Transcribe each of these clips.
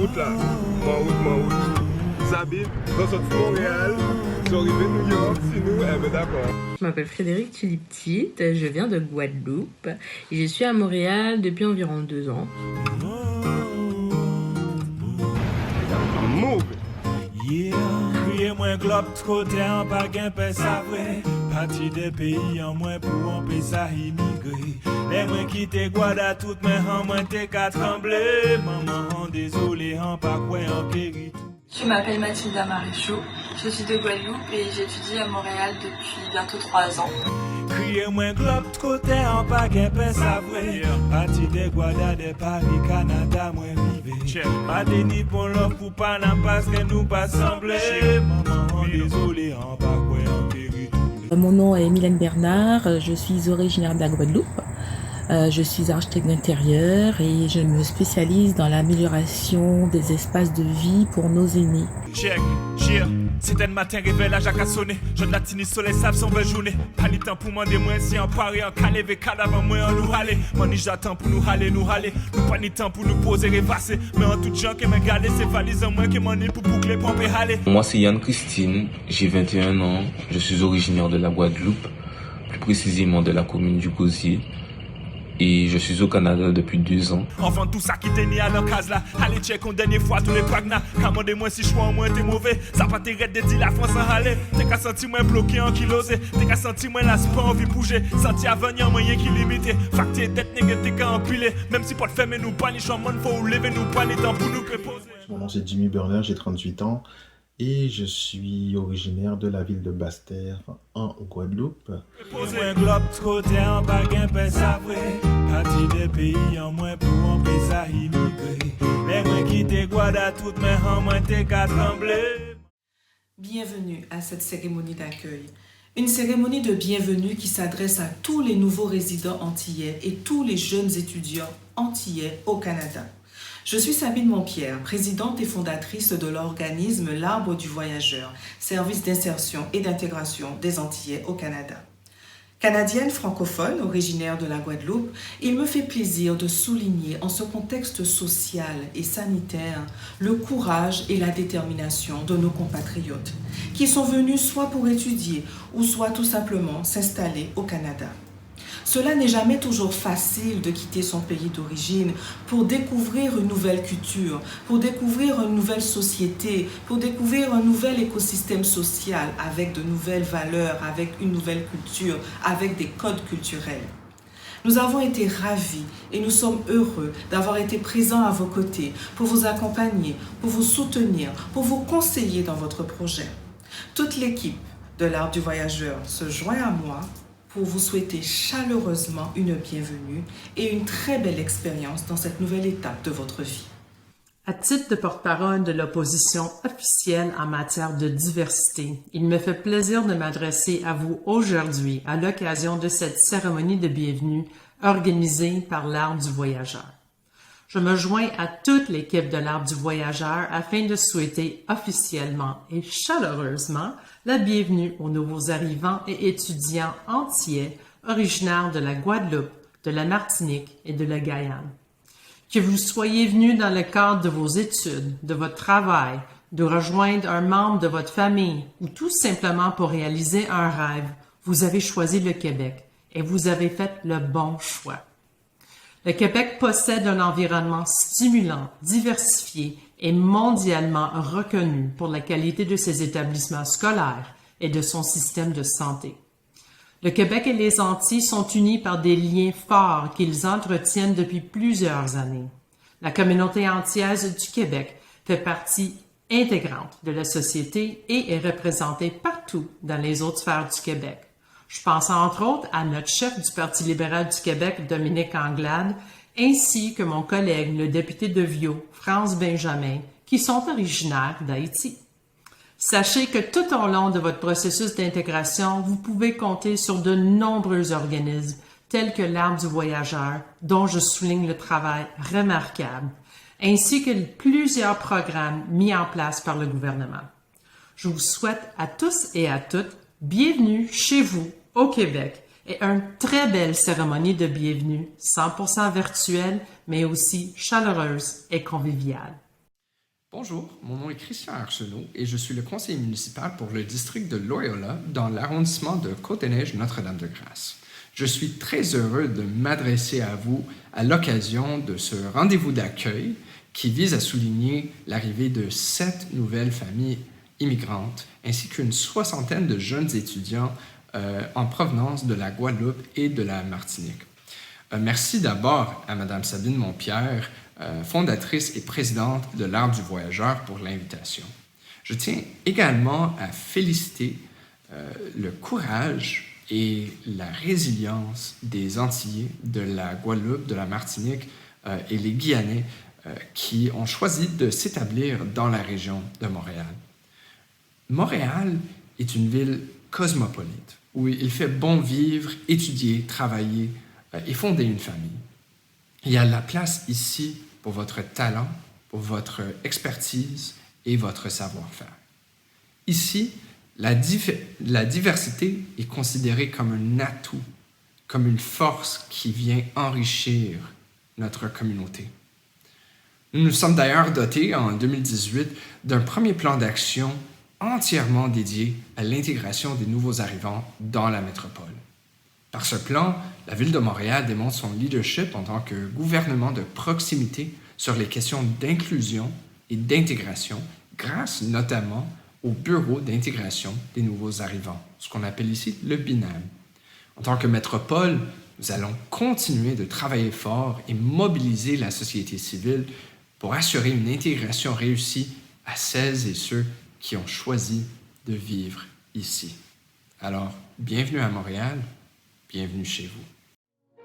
route là. Ma route. Sabine, dans cette Montréal, sont arrivés à New York, si nous, eh ben d'accord. Je m'appelle Frédéric Tuliptit, je viens de Guadeloupe et je suis à Montréal depuis environ 2 ans. Move! Yeah, criez moins globe côté en pas gain paix ça vrai. Parti des pays en moins pour empêcher ça immigrer. Les moins qui te guada toutes mes en moins t'es qu'à trembler. Maman, désolé, en pas quoi en péri. Je m'appelle Mathilda Maréchaux, je suis de Guadeloupe et j'étudie à Montréal depuis bientôt 3 ans. Criez moins globe côté en pas gain paix ça vrai. Parti des guada des Paris, Canada, moins rivé. Pas de ni pour l'offre pour pas n'en parce que nous pas sembler. Maman, désolé, en pas quoi en péri. Mon nom est Mylène Bernard, je suis originaire de la Guadeloupe. Je suis architecte d'intérieur et je me spécialise dans l'amélioration des espaces de vie pour nos aînés. Check, cheer. C'était le matin, réveil, la jaque a sonné. Je ne latine soleil, savent son belle journée. Pas ni temps pour demander moi si en Paris, en calé, avec cadavre, moi en nous râler. Moi ni j'attends pour nous râler, nous râler. Nous pas ni temps pour nous poser, répasser. Mais en tout genre, qui m'a gardé, c'est valise en moi qui m'en est pour boucler, pomper, râler. Moi, c'est Yann Christine, j'ai 21 ans. Je suis originaire de la Guadeloupe, plus précisément de la commune du Gosier. Et je suis au Canada depuis 2 ans. Enfin, tout ça qui t'est ni à l'occasion là. Allez, check une dernière fois tous les pagnas. Commandez-moi si je suis en moins t'es mauvais. Ça pas t'arrête de dire la France en aller. T'es qu'à sentir moins bloqué en kilosé. T'es qu'à sentir moins la pas envie de bouger. Sentir à venir moyen qui limité. Facté d'être négatif qu'à empiler. Même si pas de fermer nous pas ni chambre, faut lever nous pas ni temps pour nous préposer. Mon nom c'est Jimmy Burner, j'ai 38 ans. Et je suis originaire de la ville de Basse-Terre en Guadeloupe. Un globe côté en pas gain paix ça vrai. Parti des pays en moins pour empêcher ça immigrer. Les moins qui te guada toutes mes en moins t'es qu'à trembler. Bienvenue à cette cérémonie d'accueil. Une cérémonie de bienvenue qui s'adresse à tous les nouveaux résidents antillais et tous les jeunes étudiants antillais au Canada. Je suis Sabine Montpierre, présidente et fondatrice de l'organisme L'Arbre du Voyageur, service d'insertion et d'intégration des Antillais au Canada. Canadienne francophone, originaire de la Guadeloupe, il me fait plaisir de souligner en ce contexte social et sanitaire le courage et la détermination de nos compatriotes, qui sont venus soit pour étudier ou soit tout simplement s'installer au Canada. Cela n'est jamais toujours facile de quitter son pays d'origine pour découvrir une nouvelle culture, pour découvrir une nouvelle société, pour découvrir un nouvel écosystème social avec de nouvelles valeurs, avec une nouvelle culture, avec des codes culturels. Nous avons été ravis et nous sommes heureux d'avoir été présents à vos côtés pour vous accompagner, pour vous soutenir, pour vous conseiller dans votre projet. Toute l'équipe de l'Arbre du Voyageur se joint à moi pour vous souhaiter chaleureusement une bienvenue et une très belle expérience dans cette nouvelle étape de votre vie. À titre de porte-parole de l'opposition officielle en matière de diversité, il me fait plaisir de m'adresser à vous aujourd'hui à l'occasion de cette cérémonie de bienvenue organisée par l'Arbre du Voyageur. Je me joins à toute l'équipe de l'Arbre du Voyageur afin de souhaiter officiellement et chaleureusement la bienvenue aux nouveaux arrivants et étudiants antillais originaires de la Guadeloupe, de la Martinique et de la Guyane. Que vous soyez venus dans le cadre de vos études, de votre travail, de rejoindre un membre de votre famille ou tout simplement pour réaliser un rêve, vous avez choisi le Québec et vous avez fait le bon choix. Le Québec possède un environnement stimulant, diversifié et mondialement reconnu pour la qualité de ses établissements scolaires et de son système de santé. Le Québec et les Antilles sont unis par des liens forts qu'ils entretiennent depuis plusieurs années. La communauté antillaise du Québec fait partie intégrante de la société et est représentée partout dans les autres sphères du Québec. Je pense entre autres à notre chef du Parti libéral du Québec, Dominique Anglade, ainsi que mon collègue, le député de Viau, France Benjamin, qui sont originaires d'Haïti. Sachez que tout au long de votre processus d'intégration, vous pouvez compter sur de nombreux organismes, tels que l'Arbre du Voyageur, dont je souligne le travail remarquable, ainsi que plusieurs programmes mis en place par le gouvernement. Je vous souhaite à tous et à toutes bienvenue chez vous, au Québec, et une très belle cérémonie de bienvenue, 100% virtuelle, mais aussi chaleureuse et conviviale. Bonjour, mon nom est Christian Arsenault et je suis le conseiller municipal pour le district de Loyola dans l'arrondissement de Côte-des-Neiges Notre-Dame-de-Grâce. Je suis très heureux de m'adresser à vous à l'occasion de ce rendez-vous d'accueil qui vise à souligner l'arrivée de 7 nouvelles familles immigrantes ainsi qu'une soixantaine de jeunes étudiants en provenance de la Guadeloupe et de la Martinique. Merci d'abord à Mme Sabine Montpierre, fondatrice et présidente de l'Art du Voyageur, pour l'invitation. Je tiens également à féliciter le courage et la résilience des Antillais de la Guadeloupe, de la Martinique et les Guyanais qui ont choisi de s'établir dans la région de Montréal. Montréal est une ville cosmopolite où il fait bon vivre, étudier, travailler et fonder une famille. Il y a de la place ici pour votre talent, pour votre expertise et votre savoir-faire. Ici, la diversité est considérée comme un atout, comme une force qui vient enrichir notre communauté. Nous nous sommes d'ailleurs dotés en 2018 d'un premier plan d'action entièrement dédié à l'intégration des nouveaux arrivants dans la métropole. Par ce plan, la Ville de Montréal démontre son leadership en tant que gouvernement de proximité sur les questions d'inclusion et d'intégration, grâce notamment au Bureau d'intégration des nouveaux arrivants, ce qu'on appelle ici le BINAM. En tant que métropole, nous allons continuer de travailler fort et mobiliser la société civile pour assurer une intégration réussie à celles et ceux qui ont choisi de vivre ici. Alors, bienvenue à Montréal. Bienvenue chez vous.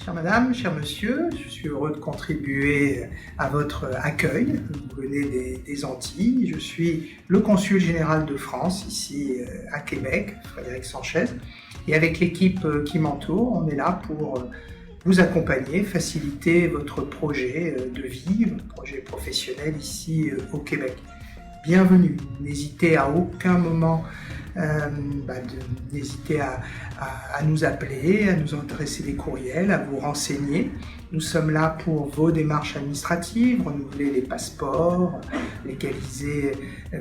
Chère madame, cher monsieur, je suis heureux de contribuer à votre accueil. Vous venez des Antilles. Je suis le consul général de France ici à Québec, Frédéric Sanchez. Et avec l'équipe qui m'entoure, on est là pour vous accompagner, faciliter votre projet de vie, votre projet professionnel ici au Québec. Bienvenue. N'hésitez à aucun moment n'hésitez à nous appeler, à nous adresser des courriels, à vous renseigner. Nous sommes là pour vos démarches administratives, renouveler les passeports, légaliser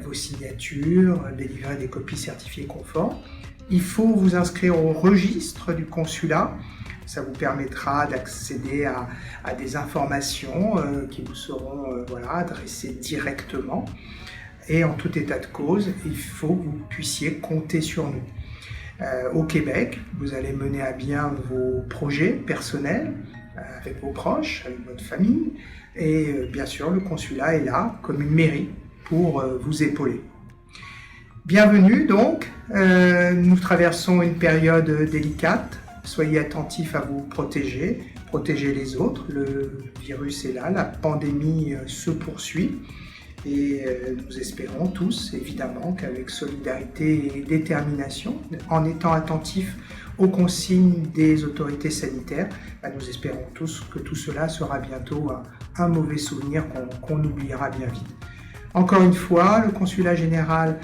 vos signatures, délivrer des copies certifiées conformes. Il faut vous inscrire au registre du consulat. Ça vous permettra d'accéder à des informations qui vous seront adressées directement. Et en tout état de cause, il faut que vous puissiez compter sur nous. Au Québec, vous allez mener à bien vos projets personnels, avec vos proches, avec votre famille. Et bien sûr, le consulat est là comme une mairie pour vous épauler. Bienvenue donc, nous traversons une période délicate. Soyez attentifs à vous protéger, protéger les autres. Le virus est là, la pandémie se poursuit. Et nous espérons tous, évidemment, qu'avec solidarité et détermination, en étant attentifs aux consignes des autorités sanitaires, nous espérons tous que tout cela sera bientôt un mauvais souvenir qu'on oubliera bien vite. Encore une fois, le consulat général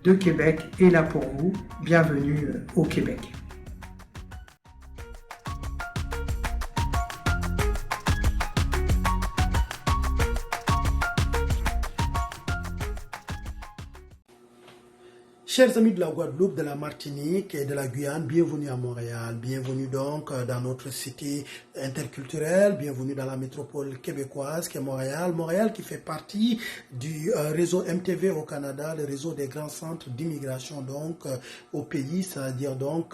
de Québec est là pour vous. Bienvenue au Québec. Chers amis de la Guadeloupe, de la Martinique et de la Guyane, bienvenue à Montréal. Bienvenue donc dans notre cité interculturelle, bienvenue dans la métropole québécoise qui est Montréal. Montréal qui fait partie du réseau MTV au Canada, le réseau des grands centres d'immigration donc au pays, c'est-à-dire donc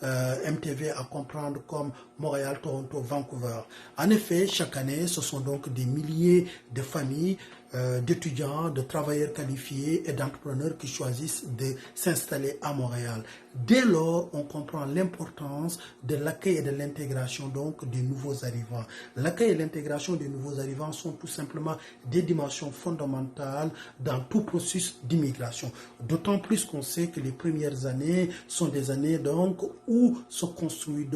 MTV à comprendre comme Montréal, Toronto, Vancouver. En effet, chaque année, ce sont donc des milliers de familles d'étudiants, de travailleurs qualifiés et d'entrepreneurs qui choisissent de s'installer à Montréal. Dès lors, on comprend l'importance de l'accueil et de l'intégration donc des nouveaux arrivants. L'accueil et l'intégration des nouveaux arrivants sont tout simplement des dimensions fondamentales dans tout processus d'immigration. D'autant plus qu'on sait que les premières années sont des années donc où se construit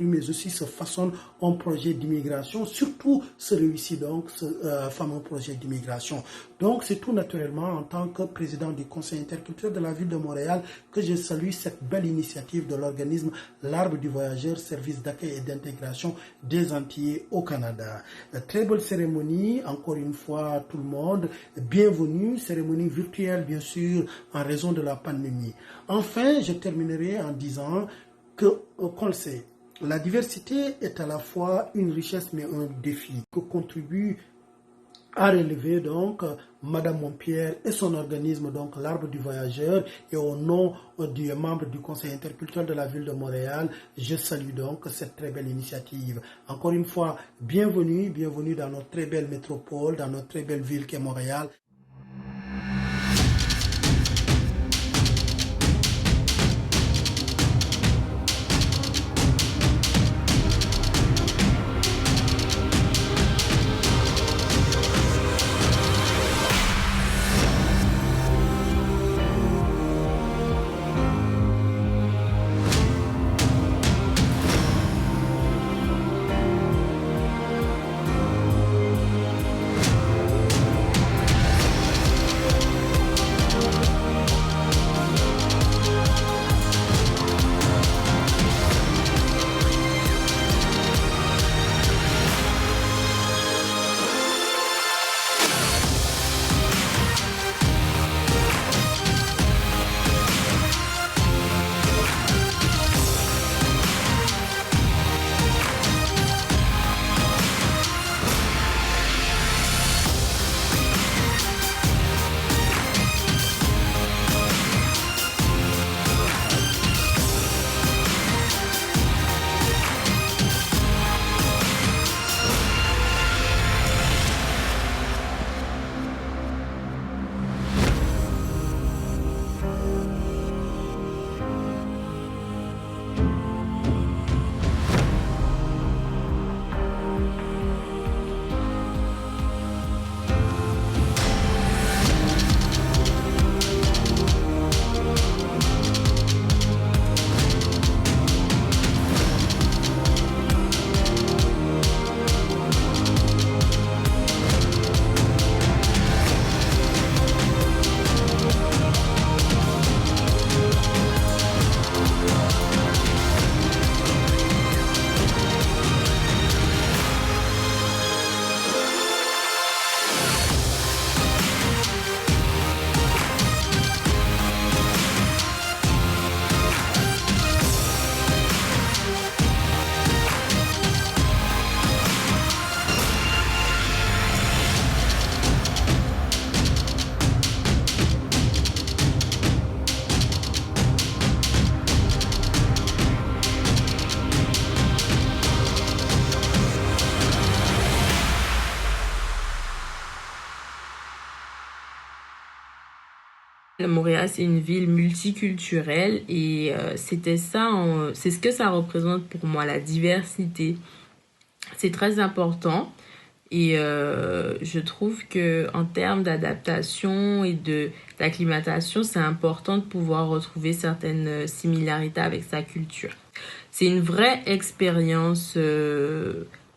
mais aussi se façonne un projet d'immigration, surtout se réussit donc ce fameux projet d'immigration. Donc c'est tout naturellement en tant que président du Conseil interculturel de la ville de Montréal que je salue cette belle initiative de l'organisme L'Arbre du Voyageur, service d'accueil et d'intégration des Antillais au Canada. Très belle cérémonie, encore une fois tout le monde, bienvenue, cérémonie virtuelle bien sûr en raison de la pandémie. Enfin, je terminerai en disant qu'on le sait, la diversité est à la fois une richesse mais un défi que contribue à relever donc Madame Montpierre et son organisme donc l'Arbre du Voyageur, et au nom du membre du Conseil interculturel de la ville de Montréal, je salue donc cette très belle initiative. Encore une fois, bienvenue dans notre très belle métropole, dans notre très belle ville qu'est Montréal. Montréal, c'est une ville multiculturelle et c'est ce que ça représente pour moi, la diversité. C'est très important et je trouve que en termes d'adaptation et d'acclimatation, c'est important de pouvoir retrouver certaines similarités avec sa culture. C'est une vraie expérience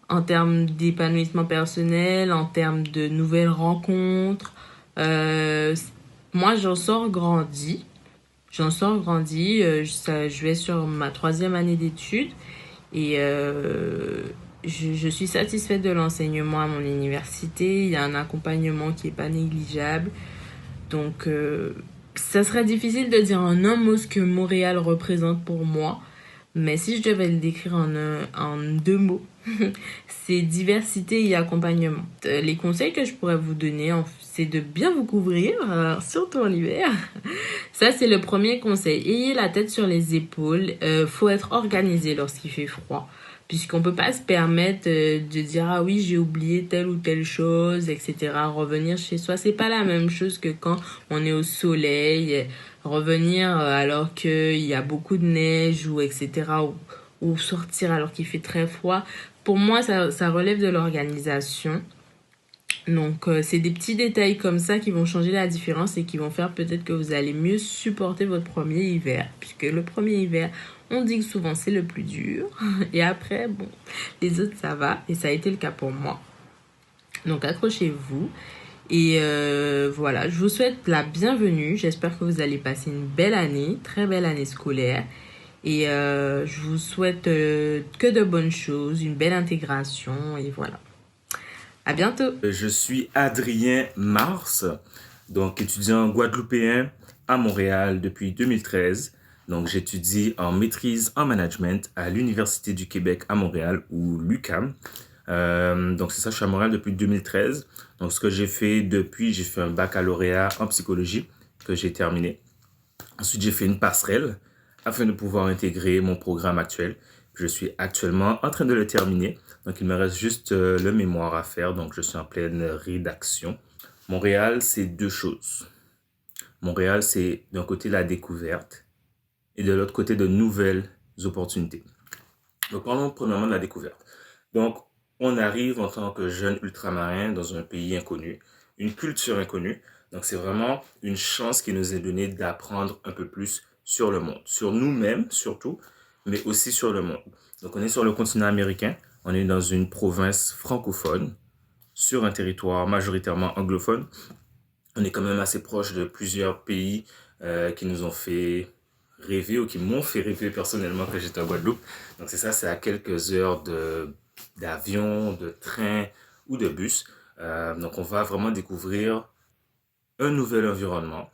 en termes d'épanouissement personnel, en termes de nouvelles rencontres. Moi, j'en sors grandi. Je vais sur ma 3e année d'études et je suis satisfaite de l'enseignement à mon université. Il y a un accompagnement qui est pas négligeable. Donc, ça serait difficile de dire en un mot ce que Montréal représente pour moi. Mais si je devais le décrire en 2 mots, c'est diversité et accompagnement. Les conseils que je pourrais vous donner, c'est de bien vous couvrir, surtout en hiver. Ça, c'est le premier conseil. Ayez la tête sur les épaules. Faut être organisé lorsqu'il fait froid. Puisqu'on peut pas se permettre de dire « Ah oui, j'ai oublié telle ou telle chose, etc. » Revenir chez soi, c'est pas la même chose que quand on est au soleil. Revenir alors qu'il y a beaucoup de neige ou etc. Ou sortir alors qu'il fait très froid. Pour moi, ça relève de l'organisation. Donc, c'est des petits détails comme ça qui vont changer la différence et qui vont faire peut-être que vous allez mieux supporter votre premier hiver. Puisque le premier hiver, on dit que souvent c'est le plus dur. Et après, bon, les autres, ça va. Et ça a été le cas pour moi. Donc, accrochez-vous. Et voilà, je vous souhaite la bienvenue. J'espère que vous allez passer une belle année, très belle année scolaire. Et je vous souhaite que de bonnes choses, une belle intégration et voilà. À bientôt. Je suis Adrien Mars, donc étudiant guadeloupéen à Montréal depuis 2013. Donc j'étudie en maîtrise en management à l'Université du Québec à Montréal ou l'UQAM. Donc c'est ça, je suis à Montréal depuis 2013. Donc ce que j'ai fait depuis, j'ai fait un baccalauréat en psychologie que j'ai terminé. Ensuite j'ai fait une passerelle afin de pouvoir intégrer mon programme actuel. Je suis actuellement en train de le terminer. Donc il me reste juste le mémoire à faire. Donc je suis en pleine rédaction. Montréal, c'est deux choses. Montréal, c'est d'un côté la découverte et de l'autre côté de nouvelles opportunités. Donc parlons premièrement de la découverte. Donc on arrive en tant que jeune ultramarin dans un pays inconnu, une culture inconnue. Donc c'est vraiment une chance qui nous est donnée d'apprendre un peu plus sur le monde, sur nous-mêmes surtout, mais aussi sur le monde. Donc on est sur le continent américain, on est dans une province francophone, sur un territoire majoritairement anglophone. On est quand même assez proche de plusieurs pays qui nous ont fait rêver ou qui m'ont fait rêver personnellement quand j'étais en Guadeloupe. Donc c'est ça, c'est à quelques heures d'avion, de train ou de bus. Donc on va vraiment découvrir un nouvel environnement,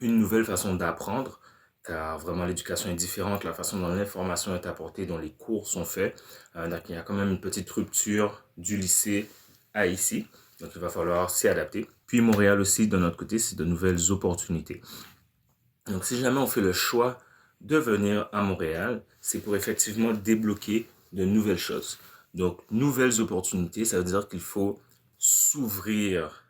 une nouvelle façon d'apprendre, car vraiment l'éducation est différente, la façon dont l'information est apportée, dont les cours sont faits. Donc il y a quand même une petite rupture du lycée à ici, donc il va falloir s'y adapter. Puis Montréal aussi, de notre côté, c'est de nouvelles opportunités. Donc si jamais on fait le choix de venir à Montréal, c'est pour effectivement débloquer de nouvelles choses. Donc nouvelles opportunités, ça veut dire qu'il faut s'ouvrir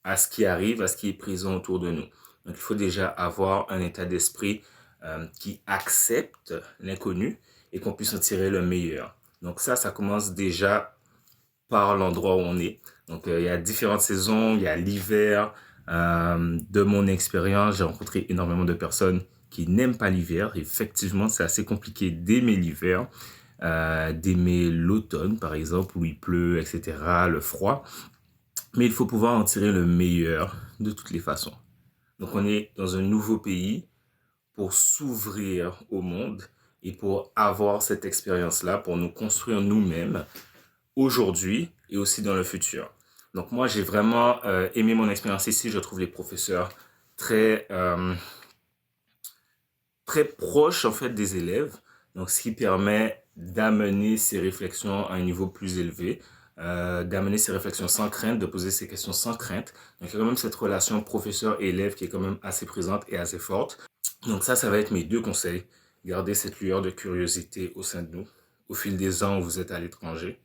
à ce qui arrive, à ce qui est présent autour de nous. Donc il faut déjà avoir un état d'esprit qui accepte l'inconnu et qu'on puisse en tirer le meilleur. Donc ça commence déjà par l'endroit où on est. Donc il y a différentes saisons, il y a l'hiver. De mon expérience, j'ai rencontré énormément de personnes qui n'aiment pas l'hiver. Effectivement, c'est assez compliqué d'aimer l'hiver, d'aimer l'automne par exemple, où il pleut, etc., le froid. Mais il faut pouvoir en tirer le meilleur de toutes les façons. Donc on est dans un nouveau pays pour s'ouvrir au monde et pour avoir cette expérience-là, pour nous construire nous-mêmes aujourd'hui et aussi dans le futur. Donc moi, j'ai vraiment aimé mon expérience ici. Je trouve les professeurs très proches en fait des élèves. Donc ce qui permet d'amener ces réflexions à un niveau plus élevé, d'amener ces réflexions sans crainte, de poser ces questions sans crainte. Donc il y a quand même cette relation professeur-élève qui est quand même assez présente et assez forte. Donc ça va être mes deux conseils. Gardez cette lueur de curiosité au sein de nous, au fil des ans où vous êtes à l'étranger,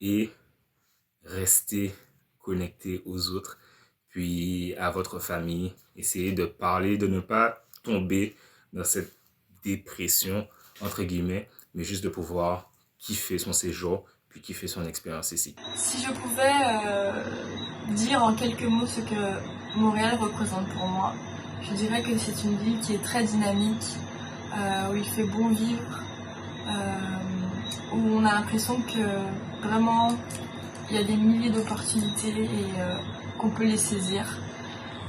et restez connectés aux autres, puis à votre famille. Essayez de parler, de ne pas tomber dans cette dépression, entre guillemets, mais juste de pouvoir kiffer son séjour, puis kiffer son expérience ici. Si je pouvais dire en quelques mots ce que Montréal représente pour moi, je dirais que c'est une ville qui est très dynamique, où il fait bon vivre, où on a l'impression que vraiment il y a des milliers d'opportunités et qu'on peut les saisir.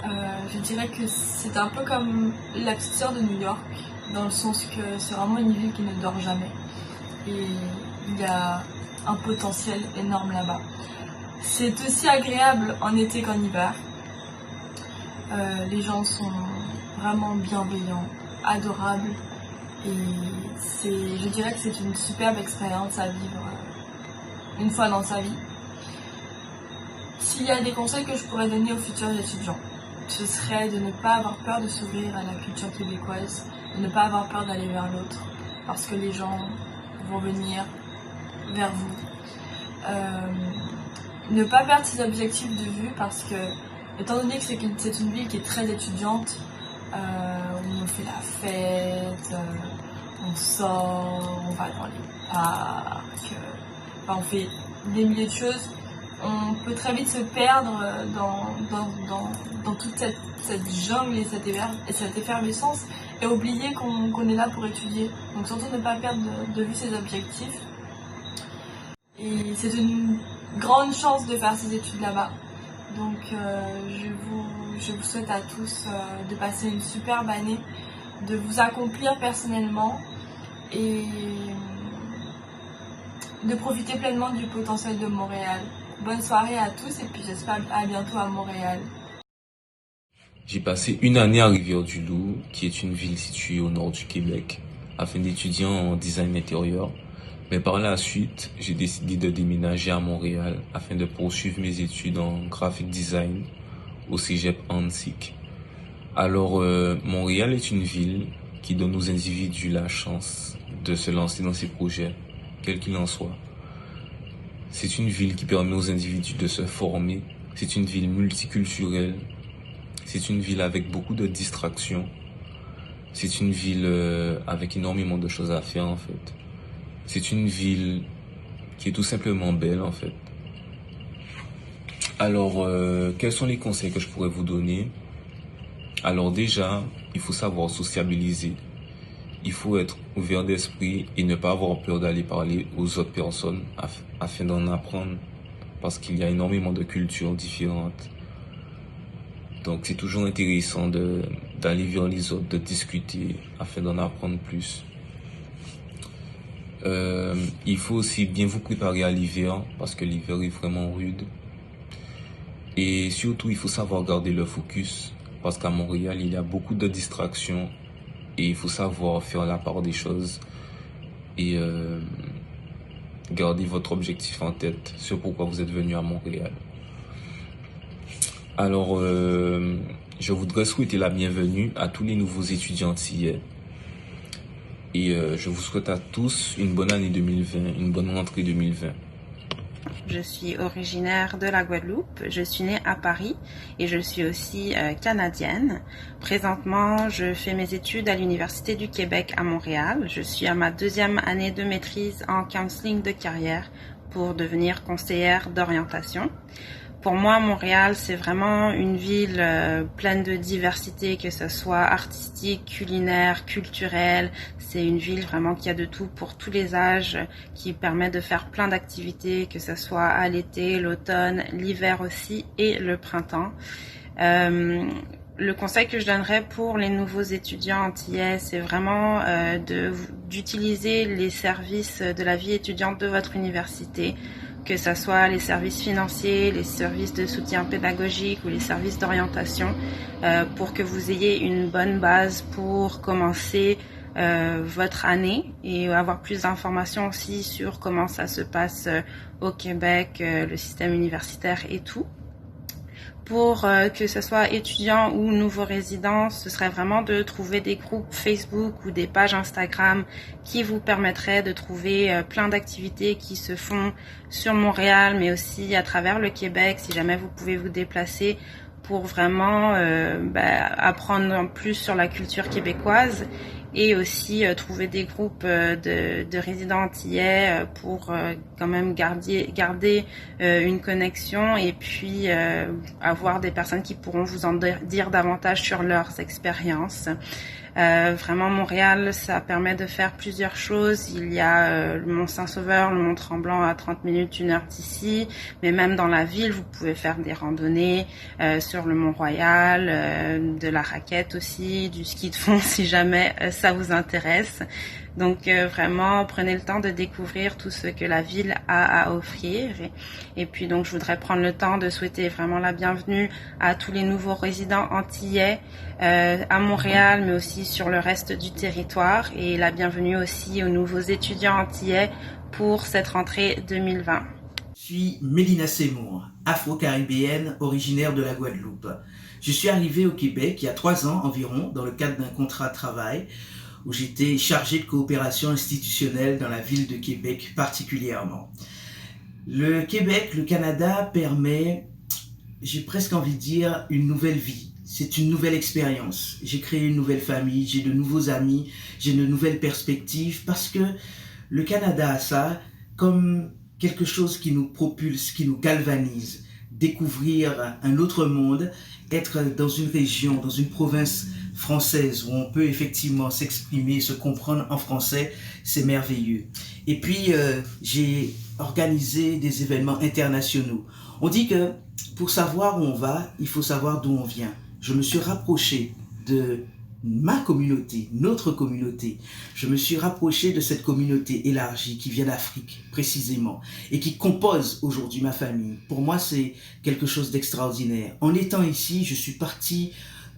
Je dirais que c'est un peu comme la petite sœur de New York, dans le sens que c'est vraiment une ville qui ne dort jamais. Et il y a un potentiel énorme là-bas. C'est aussi agréable en été qu'en hiver. Les gens sont vraiment bienveillants, adorables. Et je dirais que c'est une superbe expérience à vivre une fois dans sa vie. S'il y a des conseils que je pourrais donner aux futurs étudiants, ce serait de ne pas avoir peur de s'ouvrir à la culture québécoise, de ne pas avoir peur d'aller vers l'autre, parce que les gens vont venir vers vous. Ne pas perdre ses objectifs de vue, parce que, étant donné que c'est une ville qui est très étudiante, où on fait la fête, on sort, on va dans les parcs, on fait des milliers de choses, on peut très vite se perdre dans toute cette jungle et cette effervescence et oublier qu'on est là pour étudier. Donc surtout ne pas perdre de vue ses objectifs. Et c'est une grande chance de faire ses études là-bas, Donc je vous souhaite à tous de passer une superbe année, de vous accomplir personnellement et de profiter pleinement du potentiel de Montréal. Bonne soirée à tous et puis j'espère à bientôt à Montréal. J'ai passé une année à Rivière-du-Loup, qui est une ville située au nord du Québec, afin d'étudier en design intérieur. Mais par la suite, j'ai décidé de déménager à Montréal afin de poursuivre mes études en graphic design au cégep Antique. Alors, Montréal est une ville qui donne aux individus la chance de se lancer dans ses projets, quel qu'il en soit. C'est une ville qui permet aux individus de se former. C'est une ville multiculturelle. C'est une ville avec beaucoup de distractions. C'est une ville avec énormément de choses à faire en fait. C'est une ville qui est tout simplement belle en fait. Alors, quels sont les conseils que je pourrais vous donner? Alors déjà, il faut savoir sociabiliser. Il faut être ouvert d'esprit et ne pas avoir peur d'aller parler aux autres personnes afin d'en apprendre. Parce qu'il y a énormément de cultures différentes. Donc c'est toujours intéressant d'aller vers les autres, de discuter afin d'en apprendre plus. Il faut aussi bien vous préparer à l'hiver parce que l'hiver est vraiment rude. Et surtout, il faut savoir garder le focus parce qu'à Montréal, il y a beaucoup de distractions et il faut savoir faire la part des choses et garder votre objectif en tête, ce pourquoi vous êtes venu à Montréal. Alors, je voudrais souhaiter la bienvenue à tous les nouveaux étudiants antillais. Et je vous souhaite à tous une bonne année 2020, une bonne rentrée 2020. Je suis originaire de la Guadeloupe, je suis née à Paris et je suis aussi canadienne. Présentement, je fais mes études à l'Université du Québec à Montréal. Je suis à ma 2e année de maîtrise en counseling de carrière pour devenir conseillère d'orientation. Pour moi, Montréal, c'est vraiment une ville pleine de diversité, que ce soit artistique, culinaire, culturelle. C'est une ville vraiment qui a de tout pour tous les âges, qui permet de faire plein d'activités, que ce soit à l'été, l'automne, l'hiver aussi et le printemps. Le conseil que je donnerais pour les nouveaux étudiants antillais, c'est vraiment d'utiliser les services de la vie étudiante de votre université, que ce soit les services financiers, les services de soutien pédagogique ou les services d'orientation, pour que vous ayez une bonne base pour commencer votre année et avoir plus d'informations aussi sur comment ça se passe au Québec, le système universitaire et tout. Pour que ce soit étudiants ou nouveaux résidents, ce serait vraiment de trouver des groupes Facebook ou des pages Instagram qui vous permettraient de trouver plein d'activités qui se font sur Montréal, mais aussi à travers le Québec, si jamais vous pouvez vous déplacer pour vraiment apprendre plus sur la culture québécoise et aussi trouver des groupes de résidents antillais pour quand même garder une connexion et puis avoir des personnes qui pourront vous en dire davantage sur leurs expériences. Vraiment, Montréal, ça permet de faire plusieurs choses. Il y a le Mont-Saint-Sauveur, le Mont-Tremblant à 30 minutes, 1 heure d'ici. Mais même dans la ville, vous pouvez faire des randonnées sur le Mont-Royal, de la raquette aussi, du ski de fond si jamais ça vous intéresse. Donc vraiment, prenez le temps de découvrir tout ce que la ville a à offrir. Et puis donc, je voudrais prendre le temps de souhaiter vraiment la bienvenue à tous les nouveaux résidents antillais à Montréal, mais aussi sur le reste du territoire. Et la bienvenue aussi aux nouveaux étudiants antillais pour cette rentrée 2020. Je suis Mélina Seymour, afro-caribéenne originaire de la Guadeloupe. Je suis arrivée au Québec il y a 3 ans environ dans le cadre d'un contrat de travail où j'étais chargé de coopération institutionnelle dans la ville de Québec particulièrement. Le Québec, le Canada permet, j'ai presque envie de dire, une nouvelle vie. C'est une nouvelle expérience. J'ai créé une nouvelle famille, j'ai de nouveaux amis, j'ai de nouvelles perspectives parce que le Canada a ça comme quelque chose qui nous propulse, qui nous galvanise. Découvrir un autre monde, être dans une région, dans une province française où on peut effectivement s'exprimer, se comprendre en français, c'est merveilleux. Et puis, j'ai organisé des événements internationaux. On dit que pour savoir où on va, il faut savoir d'où on vient. Je me suis rapproché de ma communauté, notre communauté. Je me suis rapproché de cette communauté élargie qui vient d'Afrique, précisément, et qui compose aujourd'hui ma famille. Pour moi, c'est quelque chose d'extraordinaire. En étant ici, je suis parti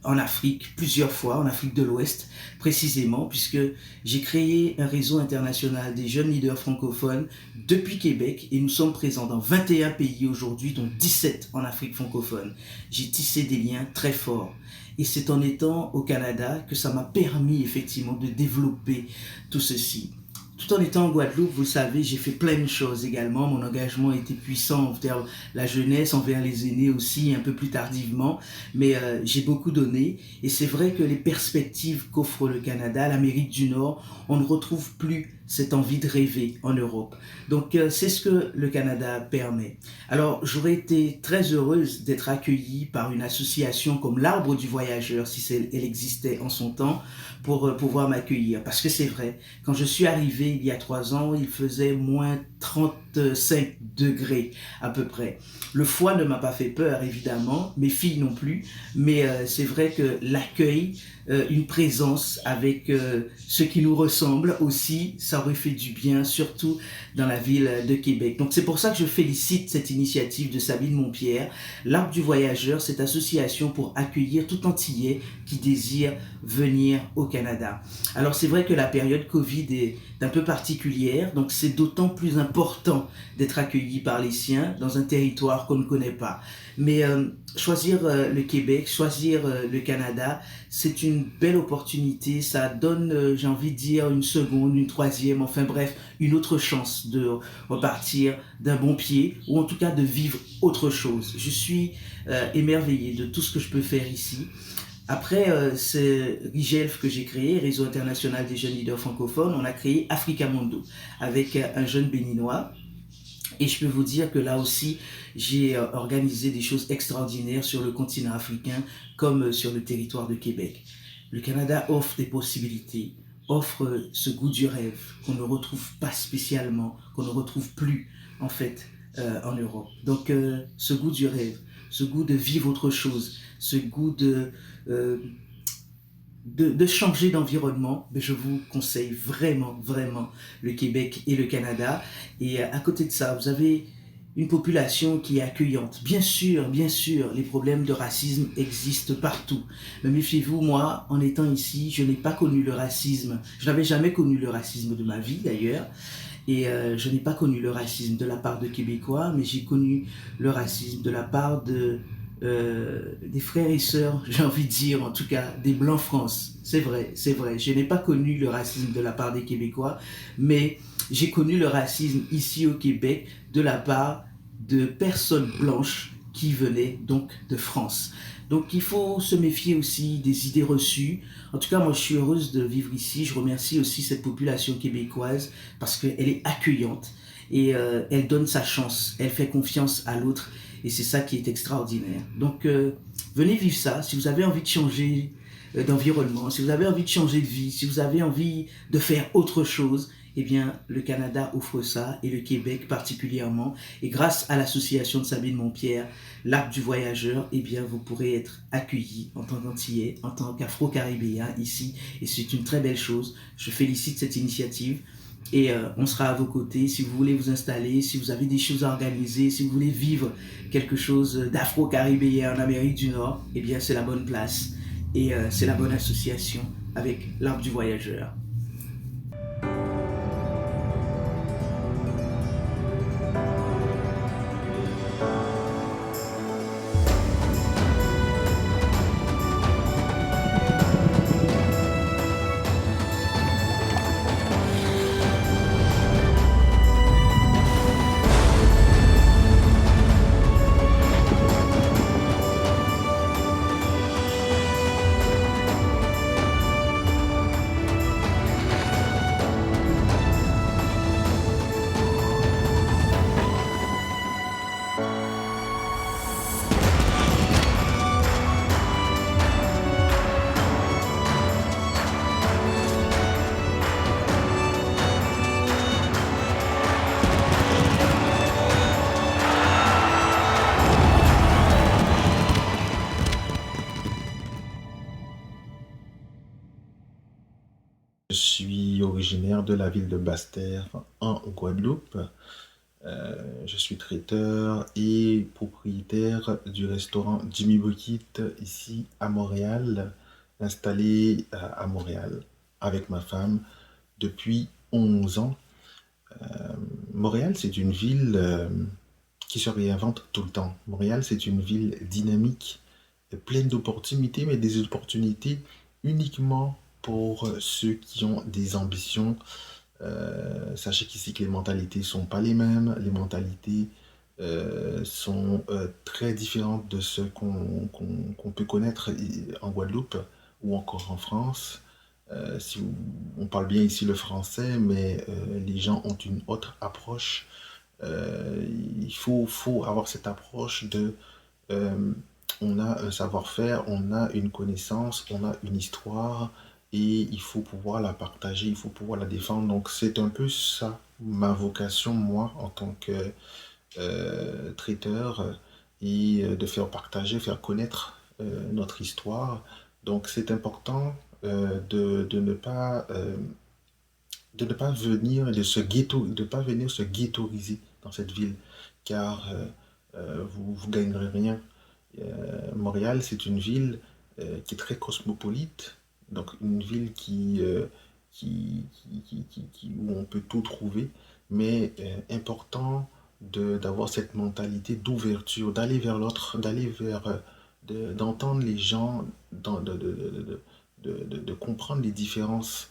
en Afrique plusieurs fois, en Afrique de l'Ouest précisément, puisque j'ai créé un réseau international des jeunes leaders francophones depuis Québec et nous sommes présents dans 21 pays aujourd'hui, dont 17 en Afrique francophone. J'ai tissé des liens très forts et c'est en étant au Canada que ça m'a permis effectivement de développer tout ceci. Tout en étant en Guadeloupe, vous le savez, j'ai fait plein de choses également. Mon engagement était puissant envers la jeunesse, envers les aînés aussi, un peu plus tardivement. Mais j'ai beaucoup donné. Et c'est vrai que les perspectives qu'offre le Canada, l'Amérique du Nord, on ne retrouve plus cette envie de rêver en Europe. Donc c'est ce que le Canada permet. Alors j'aurais été très heureuse d'être accueillie par une association comme l'Arbre du Voyageur, si elle existait en son temps, pour pouvoir m'accueillir. Parce que c'est vrai, quand je suis arrivé il y a 3 ans, il faisait moins 35 degrés à peu près. Le froid ne m'a pas fait peur, évidemment, mes filles non plus, mais c'est vrai que l'accueil, une présence avec ceux qui nous ressemblent aussi, ça aurait fait du bien, surtout dans la ville de Québec. Donc c'est pour ça que je félicite cette initiative de Sabine Montpierre, l'Arbre du Voyageur, cette association pour accueillir tout Antillais qui désire venir au Canada. Alors c'est vrai que la période Covid est un peu particulière, donc c'est d'autant plus important d'être accueilli par les siens dans un territoire qu'on ne connaît pas. Mais choisir le Québec, choisir le Canada, c'est une belle opportunité, ça donne, j'ai envie de dire, une seconde, une troisième, enfin bref, une autre chance de repartir d'un bon pied, ou en tout cas de vivre autre chose. Je suis émerveillé de tout ce que je peux faire ici. Après ce RIGELF que j'ai créé, Réseau international des jeunes leaders francophones, on a créé Africa Mundo avec un jeune béninois. Et je peux vous dire que là aussi, j'ai organisé des choses extraordinaires sur le continent africain comme sur le territoire de Québec. Le Canada offre des possibilités, offre ce goût du rêve qu'on ne retrouve pas spécialement, qu'on ne retrouve plus en fait en Europe. Donc ce goût du rêve, ce goût de vivre autre chose, ce goût de changer d'environnement, mais je vous conseille vraiment le Québec et le Canada. Et à côté de ça, vous avez une population qui est accueillante. Bien sûr, les problèmes de racisme existent partout. Mais méfiez-vous, moi, en étant ici, je n'ai pas connu le racisme. Je n'avais jamais connu le racisme de ma vie d'ailleurs. Et je n'ai pas connu le racisme de la part de Québécois, mais j'ai connu le racisme de la part des frères et sœurs, j'ai envie de dire, en tout cas, des Blancs France. C'est vrai. Je n'ai pas connu le racisme de la part des Québécois, mais j'ai connu le racisme ici au Québec de la part de personnes blanches qui venaient donc de France. Donc il faut se méfier aussi des idées reçues. En tout cas, moi je suis heureuse de vivre ici. Je remercie aussi cette population québécoise parce qu'elle est accueillante et elle donne sa chance, elle fait confiance à l'autre. Et c'est ça qui est extraordinaire. Donc, venez vivre ça. Si vous avez envie de changer d'environnement, si vous avez envie de changer de vie, si vous avez envie de faire autre chose, eh bien, le Canada offre ça, et le Québec particulièrement. Et grâce à l'association de Sabine Montpierre, l'Arbre du Voyageur, eh bien, vous pourrez être accueilli en tant qu'Antillais, en tant qu'Afro-Caribéen ici. Et c'est une très belle chose. Je félicite cette initiative. Et on sera à vos côtés si vous voulez vous installer, si vous avez des choses à organiser, si vous voulez vivre quelque chose d'afro-caribéen en Amérique du Nord, eh bien c'est la bonne place et c'est la bonne association avec l'Arbre du Voyageur. originaire de la ville de Basse-Terre en Guadeloupe. Je suis traiteur et propriétaire du restaurant Jimmy Bucket ici à Montréal, installé à Montréal avec ma femme depuis 11 ans. Montréal, c'est une ville qui se réinvente tout le temps. Montréal, c'est une ville dynamique, pleine d'opportunités, mais des opportunités uniquement pour ceux qui ont des ambitions. Sachez qu'ici que les mentalités sont pas les mêmes, les mentalités sont très différentes de ce qu'on peut connaître en Guadeloupe ou encore en France. On parle bien ici le français, mais les gens ont une autre approche. Il faut avoir cette approche de on a un savoir-faire, on a une connaissance, on a une histoire et il faut pouvoir la partager, il faut pouvoir la défendre. Donc c'est un peu ça ma vocation, moi, en tant que traiteur, et de faire partager, faire connaître notre histoire. Donc c'est important de ne pas venir se ghettoiser dans cette ville, car vous gagnerez rien. Montréal, c'est une ville qui est très cosmopolite, donc une ville où on peut tout trouver, mais important d'avoir cette mentalité d'ouverture, d'aller vers l'autre, d'entendre les gens, de comprendre les différences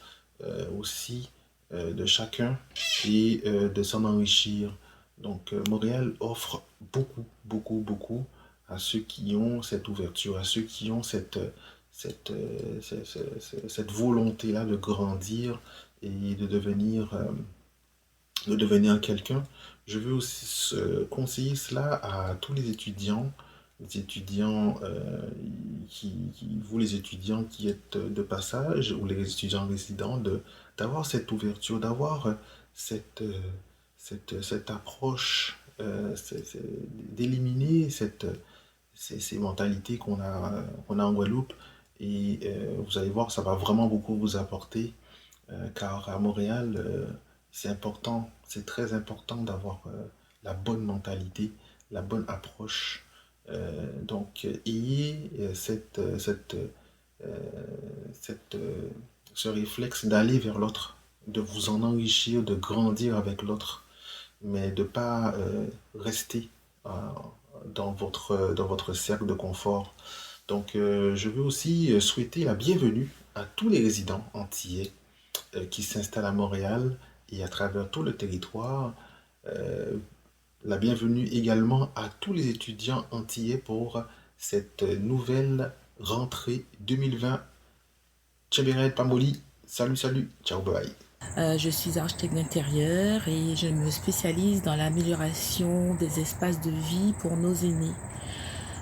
aussi de chacun et de s'en enrichir. Donc Montréal offre beaucoup à ceux qui ont cette ouverture, à ceux qui ont cette volonté-là de grandir et de devenir quelqu'un. Je veux aussi conseiller cela à tous les étudiants, vous les étudiants qui êtes de passage ou les étudiants résidents, d'avoir cette ouverture, d'avoir cette approche, d'éliminer ces mentalités qu'on a en Guadeloupe. Et vous allez voir, ça va vraiment beaucoup vous apporter, car à Montréal, c'est important, c'est très important d'avoir la bonne mentalité, la bonne approche. Donc, ayez ce réflexe d'aller vers l'autre, de vous en enrichir, de grandir avec l'autre, mais de ne pas rester dans votre cercle de confort. Donc, je veux aussi souhaiter la bienvenue à tous les résidents antillais qui s'installent à Montréal et à travers tout le territoire. La bienvenue également à tous les étudiants antillais pour cette nouvelle rentrée 2020. Tchébéret Pamoli, salut, ciao, bye. Je suis architecte d'intérieur et je me spécialise dans l'amélioration des espaces de vie pour nos aînés.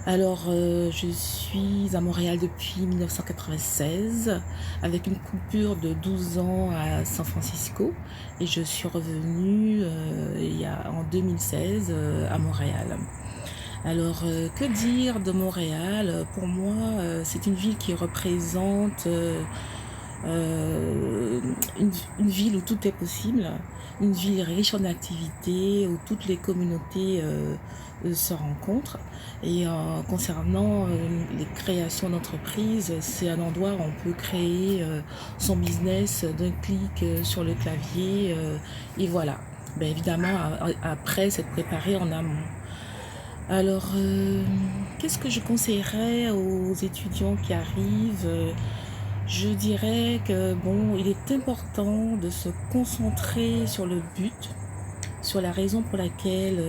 Alors, je suis à Montréal depuis 1996 avec une coupure de 12 ans à San Francisco et je suis revenue en 2016 à Montréal. Alors, que dire de Montréal? Pour moi, c'est une ville qui représente une ville où tout est possible, une ville riche en activités, où toutes les communautés se rencontrent. Et concernant les créations d'entreprises, c'est un endroit où on peut créer son business d'un clic sur le clavier. Et voilà. Bien évidemment, après, c'est de préparer en amont. Alors, qu'est-ce que je conseillerais aux étudiants qui arrivent? Je dirais que il est important de se concentrer sur le but, sur la raison pour laquelle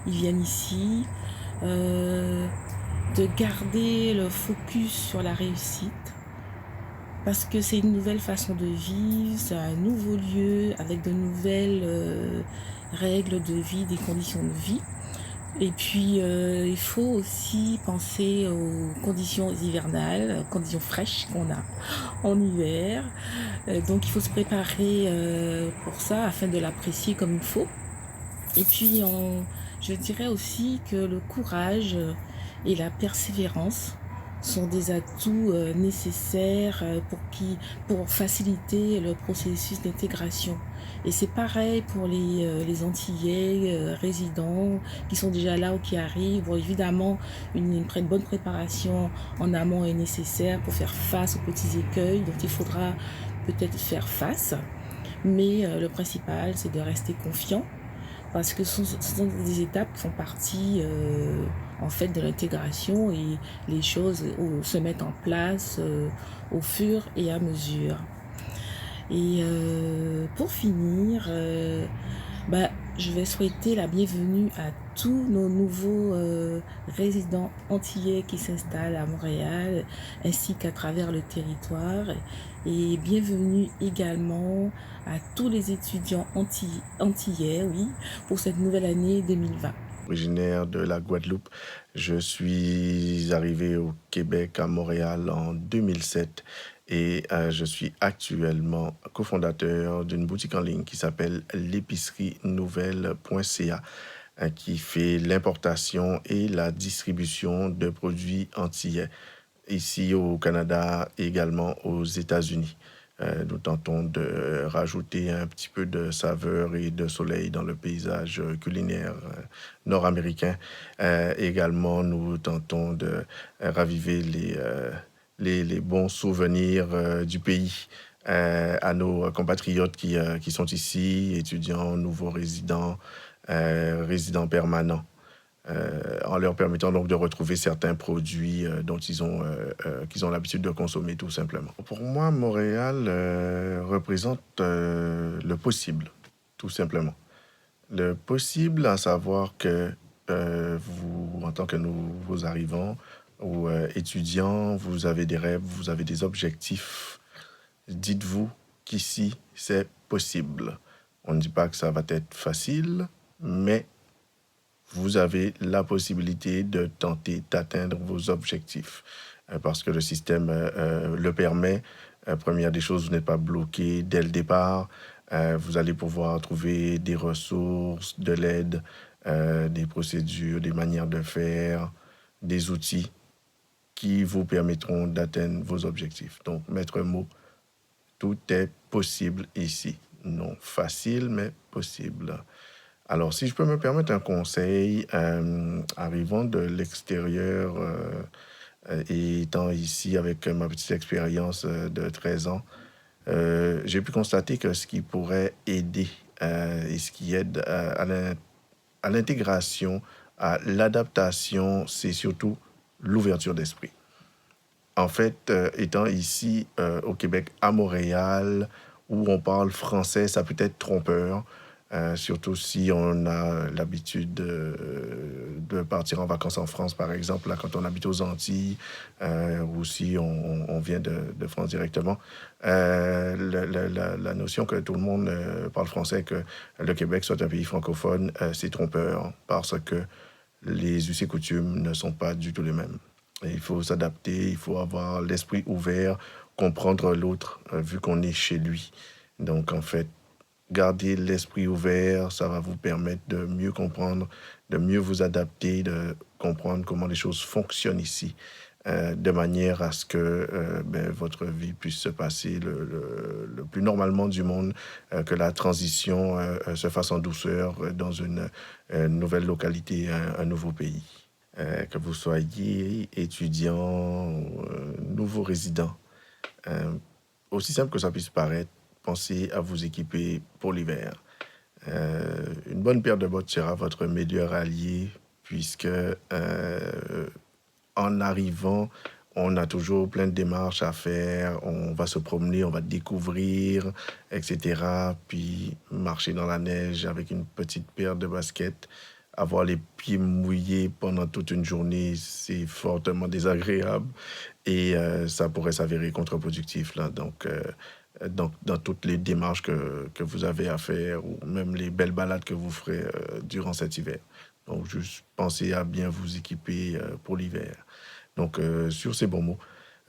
ils viennent ici, de garder le focus sur la réussite, parce que c'est une nouvelle façon de vivre, c'est un nouveau lieu avec de nouvelles règles de vie, des conditions de vie. Et puis, il faut aussi penser aux conditions hivernales, conditions fraîches qu'on a en hiver. Donc, il faut se préparer pour ça afin de l'apprécier comme il faut. Et puis, je dirais aussi que le courage et la persévérance sont des atouts nécessaires pour faciliter le processus d'intégration. Et c'est pareil pour les Antillais résidents qui sont déjà là ou qui arrivent. Bon, évidemment, une bonne préparation en amont est nécessaire pour faire face aux petits écueils dont il faudra peut-être faire face. Mais le principal, c'est de rester confiant parce que ce sont des étapes qui font partie en fait de l'intégration et les choses se mettent en place au fur et à mesure. Et pour finir, je vais souhaiter la bienvenue à tous nos nouveaux résidents antillais qui s'installent à Montréal ainsi qu'à travers le territoire. Et bienvenue également à tous les étudiants antillais, pour cette nouvelle année 2020. Originaire de la Guadeloupe, je suis arrivé au Québec, à Montréal, en 2007 et je suis actuellement cofondateur d'une boutique en ligne qui s'appelle l'épicerienouvelle.ca qui fait l'importation et la distribution de produits antillais ici au Canada et également aux États-Unis. Nous tentons de rajouter un petit peu de saveur et de soleil dans le paysage culinaire nord-américain. Également, nous tentons de raviver les bons souvenirs du pays à nos compatriotes qui sont ici, étudiants, nouveaux résidents, résidents permanents. En leur permettant donc de retrouver certains produits qu'ils ont l'habitude de consommer tout simplement. Pour moi, Montréal représente le possible, tout simplement. Le possible, à savoir que vous, en tant que nouveaux arrivants ou étudiants, vous avez des rêves, vous avez des objectifs. Dites-vous qu'ici, c'est possible. On ne dit pas que ça va être facile, mais vous avez la possibilité de tenter d'atteindre vos objectifs parce que le système le permet. Première des choses, vous n'êtes pas bloqué dès le départ. Vous allez pouvoir trouver des ressources, de l'aide, des procédures, des manières de faire, des outils qui vous permettront d'atteindre vos objectifs. Donc, maître mot, tout est possible ici. Non facile, mais possible. Alors, si je peux me permettre un conseil, arrivant de l'extérieur et étant ici avec ma petite expérience de 13 ans, j'ai pu constater que ce qui pourrait aider et ce qui aide à l'intégration, à l'adaptation, c'est surtout l'ouverture d'esprit. En fait, étant ici au Québec, à Montréal, où on parle français, ça peut être trompeur. Surtout si on a l'habitude de partir en vacances en France, par exemple, là, quand on habite aux Antilles, ou si on vient de France directement. La notion que tout le monde parle français, que le Québec soit un pays francophone, c'est trompeur, parce que les us et coutumes ne sont pas du tout les mêmes. Et il faut s'adapter, il faut avoir l'esprit ouvert, comprendre l'autre, vu qu'on est chez lui. Donc, en fait, garder l'esprit ouvert, ça va vous permettre de mieux comprendre, de mieux vous adapter, de comprendre comment les choses fonctionnent ici, de manière à ce que votre vie puisse se passer le plus normalement du monde, que la transition se fasse en douceur dans une nouvelle localité, un nouveau pays. Que vous soyez étudiant, nouveau résident, aussi simple que ça puisse paraître, pensez à vous équiper pour l'hiver. Une bonne paire de bottes sera votre meilleur allié puisque en arrivant, on a toujours plein de démarches à faire. On va se promener, on va découvrir, etc. Puis marcher dans la neige avec une petite paire de baskets. Avoir les pieds mouillés pendant toute une journée, c'est fortement désagréable et ça pourrait s'avérer contre-productif, là. Donc, dans toutes les démarches que vous avez à faire ou même les belles balades que vous ferez durant cet hiver. Donc, juste pensez à bien vous équiper pour l'hiver. Donc, sur ces bons mots,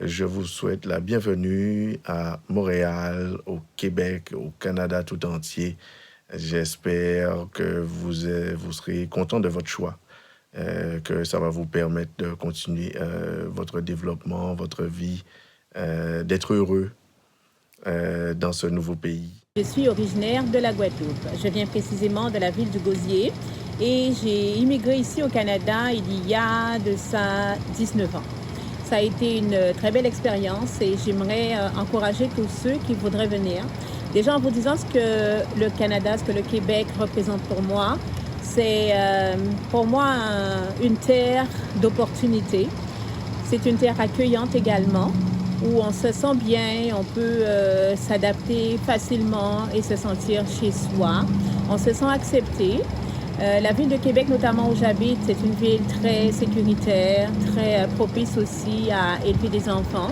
je vous souhaite la bienvenue à Montréal, au Québec, au Canada tout entier. J'espère que vous serez content de votre choix. que ça va vous permettre de continuer votre développement, votre vie, d'être heureux dans ce nouveau pays. Je suis originaire de la Guadeloupe. Je viens précisément de la ville du Gosier et j'ai immigré ici au Canada il y a de ça 19 ans. Ça a été une très belle expérience et j'aimerais encourager tous ceux qui voudraient venir. Déjà en vous disant ce que le Canada, ce que le Québec représente pour moi, c'est pour moi une terre d'opportunités. C'est une terre accueillante également, où on se sent bien, on peut s'adapter facilement et se sentir chez soi. On se sent accepté. La ville de Québec, notamment où j'habite, c'est une ville très sécuritaire, très propice aussi à élever des enfants.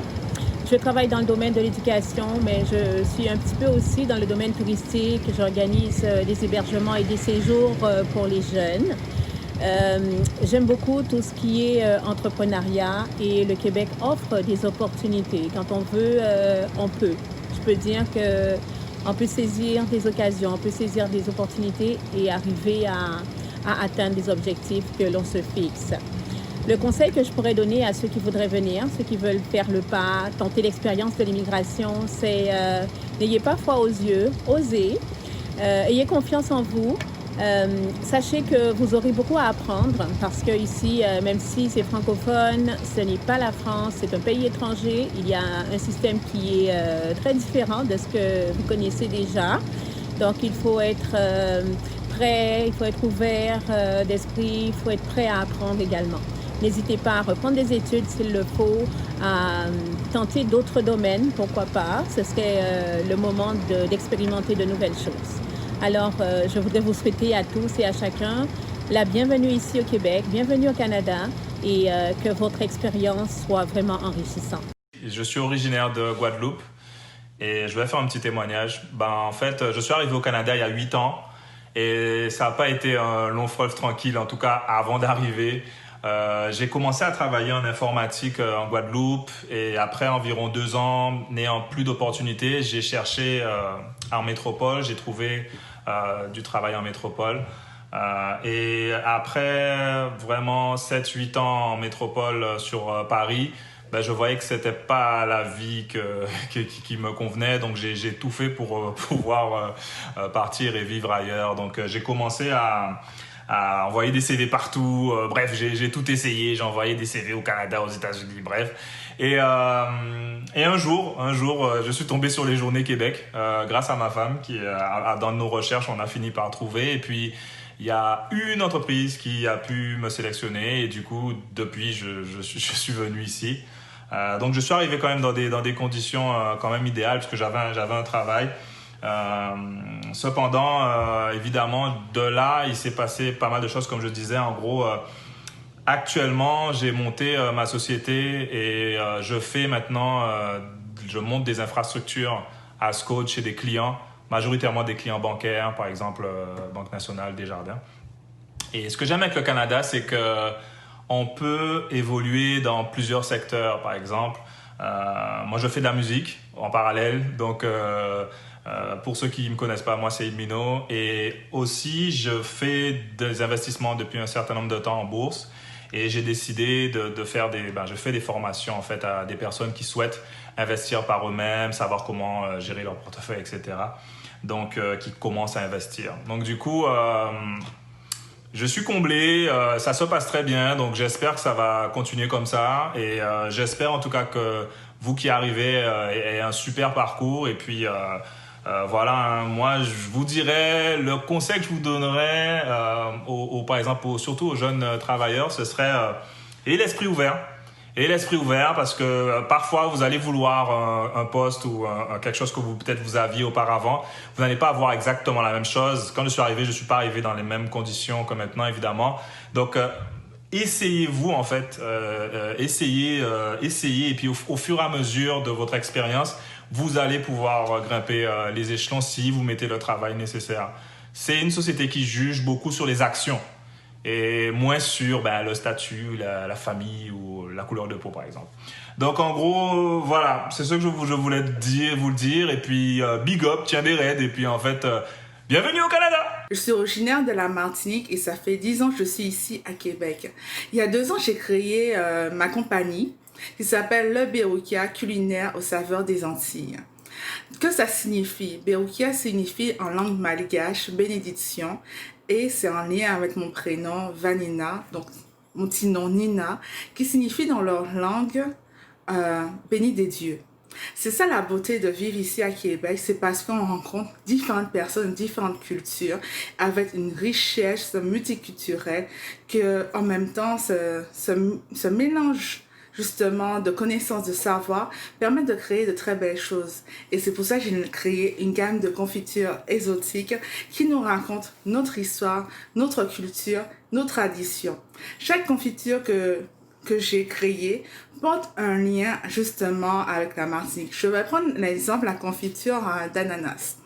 Je travaille dans le domaine de l'éducation, mais je suis un petit peu aussi dans le domaine touristique. J'organise des hébergements et des séjours pour les jeunes. J'aime beaucoup tout ce qui est entrepreneuriat et le Québec offre des opportunités. Quand on veut, on peut. Je peux dire qu'on peut saisir des occasions, on peut saisir des opportunités et arriver à atteindre des objectifs que l'on se fixe. Le conseil que je pourrais donner à ceux qui voudraient venir, ceux qui veulent faire le pas, tenter l'expérience de l'immigration, c'est n'ayez pas foi aux yeux, osez, ayez confiance en vous. Sachez que vous aurez beaucoup à apprendre parce que ici, même si c'est francophone, ce n'est pas la France, c'est un pays étranger. Il y a un système qui est très différent de ce que vous connaissez déjà. Donc il faut être prêt, il faut être ouvert d'esprit, il faut être prêt à apprendre également. N'hésitez pas à reprendre des études s'il le faut, à tenter d'autres domaines, pourquoi pas. Ce serait le moment d'expérimenter de nouvelles choses. Alors, je voudrais vous souhaiter à tous et à chacun la bienvenue ici au Québec, bienvenue au Canada et que votre expérience soit vraiment enrichissante. Je suis originaire de Guadeloupe et je vais faire un petit témoignage. En fait, je suis arrivé au Canada il y a 8 ans et ça n'a pas été un long fleuve tranquille, en tout cas avant d'arriver. J'ai commencé à travailler en informatique en Guadeloupe et après environ 2 ans, n'ayant plus d'opportunités, j'ai cherché en métropole, j'ai trouvé du travail en métropole. Et après vraiment 7-8 ans en métropole sur Paris, je voyais que c'était pas la vie qui me convenait, donc j'ai tout fait pour pouvoir partir et vivre ailleurs. Donc j'ai commencé à envoyer des CV partout, bref, j'ai tout essayé, j'ai envoyé des CV au Canada, aux États-Unis, bref. Et un jour, je suis tombé sur les Journées Québec, grâce à ma femme, qui, dans nos recherches, on a fini par trouver. Et puis, il y a une entreprise qui a pu me sélectionner. Et du coup, depuis, je suis venu ici. Donc, je suis arrivé quand même dans des conditions quand même idéales, parce que j'avais un travail. Cependant, évidemment, de là, il s'est passé pas mal de choses, comme je disais. En gros, actuellement, j'ai monté ma société et je fais maintenant, je monte des infrastructures à Scout chez des clients, majoritairement des clients bancaires, par exemple Banque Nationale, Desjardins. Et ce que j'aime avec le Canada, c'est que on peut évoluer dans plusieurs secteurs. Par exemple, moi, je fais de la musique en parallèle, donc pour ceux qui ne me connaissent pas, moi c'est Ilmino, et aussi je fais des investissements depuis un certain nombre de temps en bourse et j'ai décidé de faire je fais des formations en fait à des personnes qui souhaitent investir par eux-mêmes, savoir comment gérer leur portefeuille, etc. Donc qui commencent à investir. Donc du coup, je suis comblé, ça se passe très bien, donc j'espère que ça va continuer comme ça et j'espère en tout cas que vous qui arrivez ayez un super parcours et puis voilà, moi je vous dirais, le conseil que je vous donnerais, par exemple, surtout aux jeunes travailleurs, ce serait ayez l'esprit ouvert. Ayez l'esprit ouvert parce que parfois vous allez vouloir un poste ou quelque chose que peut-être vous aviez auparavant. Vous n'allez pas avoir exactement la même chose. Quand je suis arrivé, je ne suis pas arrivé dans les mêmes conditions que maintenant, évidemment. Donc, essayez-vous en fait, essayez et puis au fur et à mesure de votre expérience, vous allez pouvoir grimper les échelons si vous mettez le travail nécessaire. C'est une société qui juge beaucoup sur les actions et moins sur le statut, la famille ou la couleur de peau par exemple. Donc en gros, voilà, c'est ce que je voulais vous le dire et puis big up, tiens des raids et puis en fait Bienvenue au Canada! Je suis originaire de la Martinique et ça fait 10 ans que je suis ici à Québec. Il y a 2 ans, j'ai créé ma compagnie qui s'appelle Le Berukia culinaire aux saveurs des Antilles. Que ça signifie? Berukia signifie en langue malgache bénédiction et c'est en lien avec mon prénom Vanina, donc mon petit nom Nina, qui signifie dans leur langue béni des dieux. C'est ça la beauté de vivre ici à Québec, c'est parce qu'on rencontre différentes personnes, différentes cultures, avec une richesse multiculturelle que, en même temps, ce mélange justement de connaissances, de savoir, permet de créer de très belles choses. Et c'est pour ça que j'ai créé une gamme de confitures exotiques qui nous racontent notre histoire, notre culture, nos traditions. Chaque confiture que j'ai créée porte un lien justement avec la Martinique. Je vais prendre l'exemple la confiture d'ananas.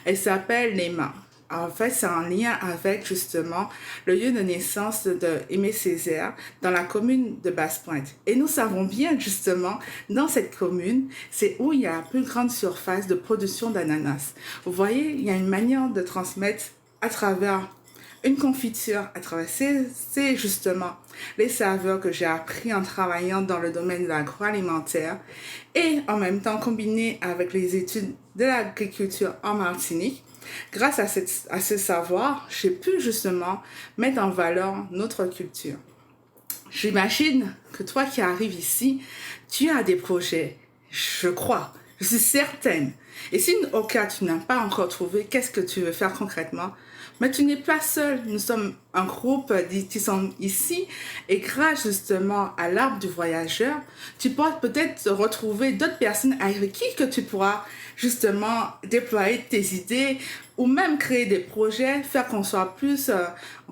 Elle s'appelle Lema. En fait, c'est en lien avec justement le lieu de naissance de Aimé Césaire dans la commune de Basse-Pointe. Et nous savons bien justement, dans cette commune, c'est où il y a la plus grande surface de production d'ananas. Vous voyez, il y a une manière de transmettre à travers une confiture, à travers c'est justement les saveurs que j'ai appris en travaillant dans le domaine de l'agroalimentaire et en même temps combiné avec les études de l'agriculture en Martinique. Grâce à ce savoir, j'ai pu justement mettre en valeur notre culture. J'imagine que toi qui arrives ici, tu as des projets, je crois, je suis certaine. Et si au cas tu n'as pas encore trouvé qu'est-ce que tu veux faire concrètement, mais tu n'es pas seul, nous sommes un groupe qui sont ici et grâce justement à l'arbre du voyageur, tu pourras peut-être retrouver d'autres personnes avec qui que tu pourras justement déployer tes idées ou même créer des projets, faire qu'on soit plus,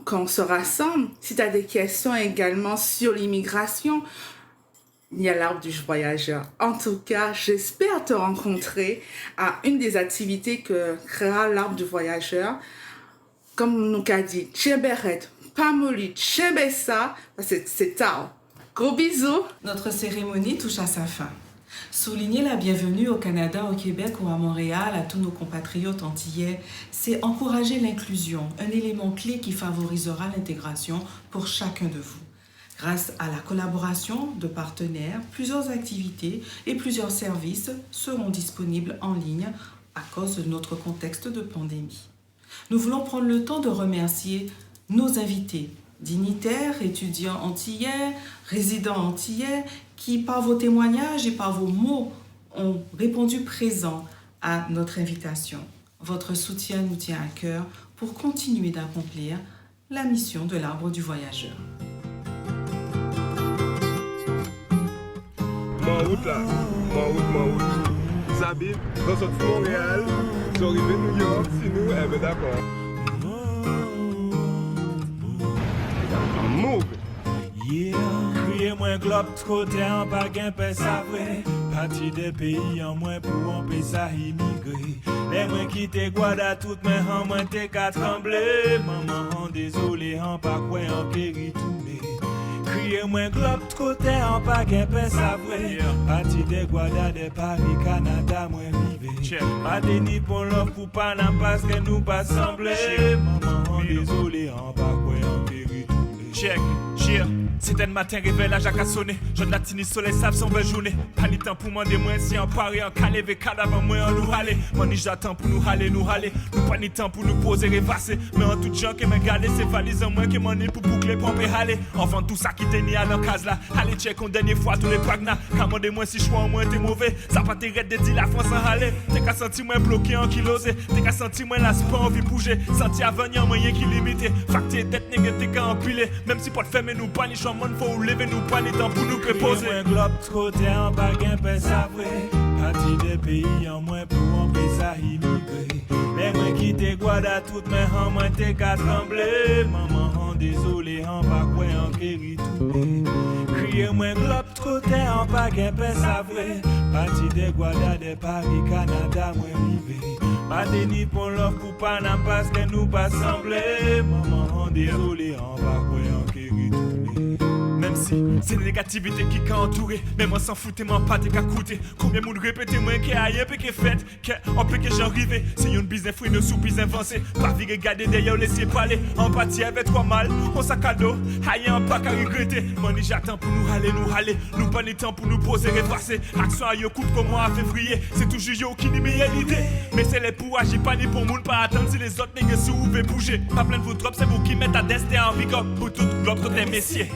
qu'on se rassemble. Si tu as des questions également sur l'immigration, il y a l'arbre du voyageur. En tout cas, j'espère te rencontrer à une des activités que créera l'arbre du voyageur. Comme nous qu'a dit, Tchéberet, Pamoli, Tchébessa, c'est tard. Gros bisous. Notre cérémonie touche à sa fin. Souligner la bienvenue au Canada, au Québec ou à Montréal à tous nos compatriotes antillais, c'est encourager l'inclusion, un élément clé qui favorisera l'intégration pour chacun de vous. Grâce à la collaboration de partenaires, plusieurs activités et plusieurs services seront disponibles en ligne à cause de notre contexte de pandémie. Nous voulons prendre le temps de remercier nos invités, dignitaires, étudiants antillais, résidents antillais, qui par vos témoignages et par vos mots ont répondu présent à notre invitation. Votre soutien nous tient à cœur pour continuer d'accomplir la mission de l'arbre du voyageur. Ma route là, ma route. Sabine, dans cette Montréal, j'arrive à New York, si nous, eh ben d'accord. Move! Yeah, crier moins globe côté en pas gain ça vrai. Parti des pays en moins pour empêcher ça immigrer. Les moins qui te guada toutes mes en moins te qu'à trembler. Maman, désolé, en pas quoi en guéri tourner. Crier moins globe côté en pas gain ça vrai. Parti des guada des Paris, Canada, moins vivé. Pas de ni pour l'offre pour pas n'en parce que nous pas sembler. Maman, désolé, en pas quoi en guéri tourner. Check, cheer. C'était un matin réveil à Jacques a sonné. Jeune latini soleil savent son belle journée. Pas ni temps pour demander moi si en Paris en calé avec cadavre moi en nous aller. Moi ni j'attends pour nous aller. Nous pas ni temps pour nous poser et passer. Mais en tout gens qui m'a gardé c'est valise en moins qui m'en est pour boucler pomper aller. Enfin tout ça qui t'est à dans case là. Allez check une dernière fois tous les pagnas. Commandez moi si choix en moins t'es mauvais. Ça pas t'es de dire la France en aller. T'es qu'à sentir moi bloqué en kilosé. T'es qu'à sentir moi la pas envie bouger. Sentir à venir moyen qui limité. Facté tête négative qu'à empiler. Même si pas de fermer nous pas ni monde faut lever nous pas ni temps pour nous préposer. Un globe côté en pas gain ça vrai. Parti des pays en moins pour empêcher ça immigrer. Les moins qui te guada toutes mes en moins te qu'à trembler. Maman désolé en pas quoi en guéri tourner. Crier moins globe côté en pas gain ça vrai. Parti des guada des Paris, Canada moins rivé. Pas de ni pour l'offre pour pas n'en parce que nous pas sembler. Maman désolé en pas quoi en guéri tourner. Même C'est la négativité qui qu'a entouré. Mais moi, sans foutre, moi, pas t'es qu'à coûter. Combien de monde répéter, moi, qu'il y a rien, qui est fait, qu'on peut que j'en rive. C'est une business free, nos sous-biz avancés. Pas vie regarder derrière, laisser parler. Empathie avec toi mal, on sac à dos. Rien pas qu'à regretter. Moi, j'attends pour nous râler. Nous pas le temps pour nous poser, repasser. Action à yo coupe comme moi en février. C'est toujours yo qui n'y met l'idée. Mais c'est les pour agir, pas ni pour moun, pas attendre si les autres nègres si vous pouvez bouger. Pas plein de vous drop, c'est vous qui mettez à destin en vigueur. Pour tout globe, tous les messieurs.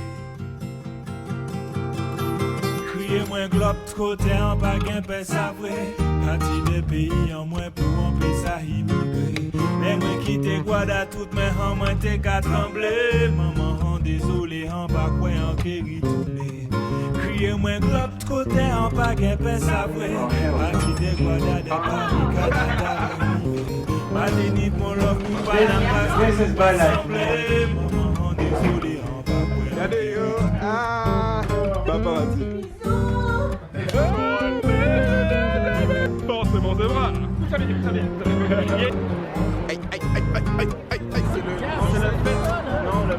Criez moins globe, côté en pas gain, pas savré. Parti des pays en moins pour remplir sa immigré. Les moins qui te guada toutes mes hands, moins t'es qu'à trembler. Maman, désolé, en pas quoi en kéri tourner. Criez moins globe, côté en pas gain, pas savré. Parti des guada des Paris, Canada. Madini pour l'homme, pour pas la trembler. Maman, désolé, en pas quoi. Regardez yo, ah, paparazzi. Forcément c'est vrai. Ça vient. Aïe, c'est le... Non, le...